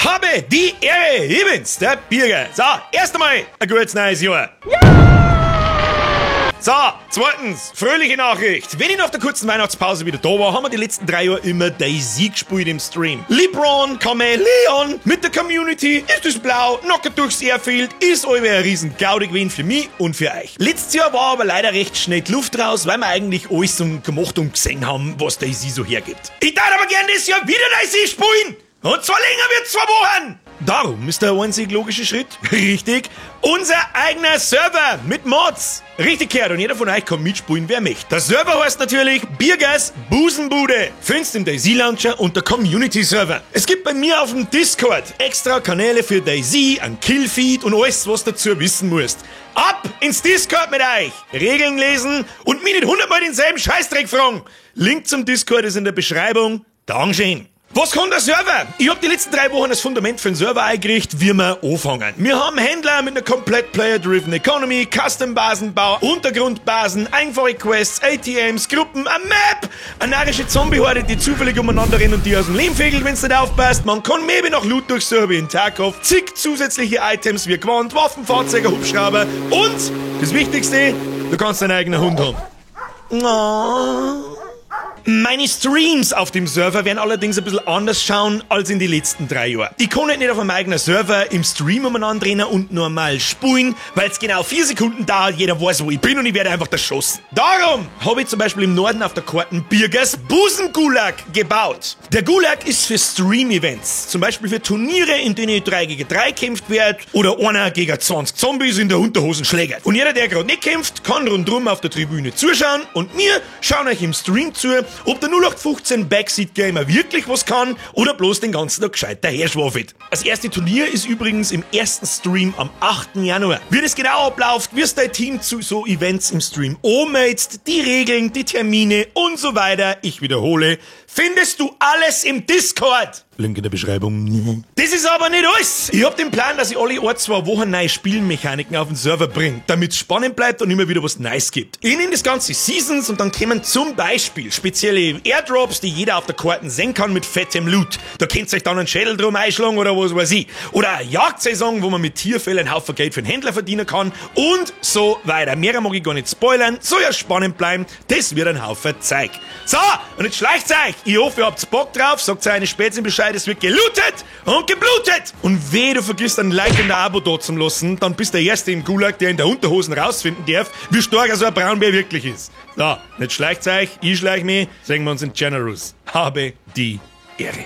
Habe die Ehre, ich bin's, der Birger. So, erst einmal ein gutes neues Jahr. So, zweitens, fröhliche Nachricht. Wenn ich nach der kurzen Weihnachtspause wieder da war, haben wir die letzten 3 Jahre immer DayZ gespielt im Stream. LeBron, Leon, mit der Community, ist das blau, knockert durchs Airfield, ist allweil ein riesen Gaudi gewesen für mich und für euch. Letztes Jahr war aber leider recht schnell die Luft raus, weil wir eigentlich alles gemacht und gesehen haben, was DayZ so hergibt. Ich darf aber gerne das Jahr wieder DayZ spielen! Und zwar länger wie 2 Wochen! Darum ist der einzig logische Schritt, richtig, unser eigener Server mit Mods. Richtig gehört, und jeder von euch kann mitspielen, wer möchte. Der Server heißt natürlich Birgers Busenbude. Findest im DayZ Launcher und der Community Server. Es gibt bei mir auf dem Discord extra Kanäle für DayZ, ein Killfeed und alles, was du dazu wissen musst. Ab ins Discord mit euch, Regeln lesen und mich nicht 100-mal denselben Scheißdreck fragen. Link zum Discord ist in der Beschreibung. Dankeschön. Was kann der Server? Ich hab die letzten 3 Wochen das Fundament für den Server eingerichtet, wie wir anfangen. Wir haben Händler mit einer komplett Player-Driven Economy, Custom-Basenbau, Untergrundbasen, einfache Quests, ATMs, Gruppen, eine Map, eine narische Zombie-Horde, die zufällig umeinander rennen und die aus dem Leben fegelt, wenn's nicht aufpasst. Man kann maybe noch Loot durchsuchen wie in Tarkov, zig zusätzliche Items wie Gewand, Waffen, Fahrzeuge, Hubschrauber und, das Wichtigste, du kannst deinen eigenen Hund haben. Oh. Meine Streams auf dem Server werden allerdings ein bisschen anders schauen als in die letzten 3 Jahren. Ich kann nicht auf meinem eigenen Server im Stream umeinander rennen und normal spulen, weil es genau 4 Sekunden dauert, jeder weiß, wo ich bin und ich werde einfach erschossen. Darum habe ich zum Beispiel im Norden auf der Karte Birgers Busengulag gebaut. Der Gulag ist für Stream-Events, zum Beispiel für Turniere, in denen 3 gegen 3 kämpft wird oder einer gegen 20 Zombies in der Unterhosen schlägert. Und jeder, der gerade nicht kämpft, kann rundrum auf der Tribüne zuschauen und wir schauen euch im Stream zu, ob der 0815 Backseat Gamer wirklich was kann oder bloß den ganzen Tag gescheit daherschwafelt. Das erste Turnier ist übrigens im ersten Stream am 8. Januar. Wie das genau abläuft, wirst dein Team zu so Events im Stream anmeldest, die Regeln, die Termine und so weiter, ich wiederhole, findest du alles im Discord. Link in der Beschreibung. Das ist aber nicht alles. Ich hab den Plan, dass ich alle 1-2 Wochen neue Spielmechaniken auf den Server bringe, damit es spannend bleibt und immer wieder was Neues gibt. Ich nenne das Ganze Seasons und dann kommen zum Beispiel spezielle Airdrops, die jeder auf der Karte sehen kann mit fettem Loot. Da könnt ihr euch dann einen Schädel drum einschlagen oder was weiß ich. Oder eine Jagdsaison, wo man mit Tierfällen einen Haufen Geld für den Händler verdienen kann und so weiter. Mehr mag ich gar nicht spoilern, soll ja spannend bleiben. Das wird ein Haufen Zeug. So, und jetzt schleicht's euch. Ich hoffe, ihr habt Bock drauf, sagt eine Spätzle Bescheid. Es wird gelootet und geblutet. Und wehe, du vergisst ein Like und ein Abo da zu lassen, dann bist der Erste im Gulag, der in der Unterhosen rausfinden darf, wie stark so ein Braunbär wirklich ist. So, jetzt schleicht's euch, ich schleich mich, sehen wir uns in Generous. Habe die Ehre.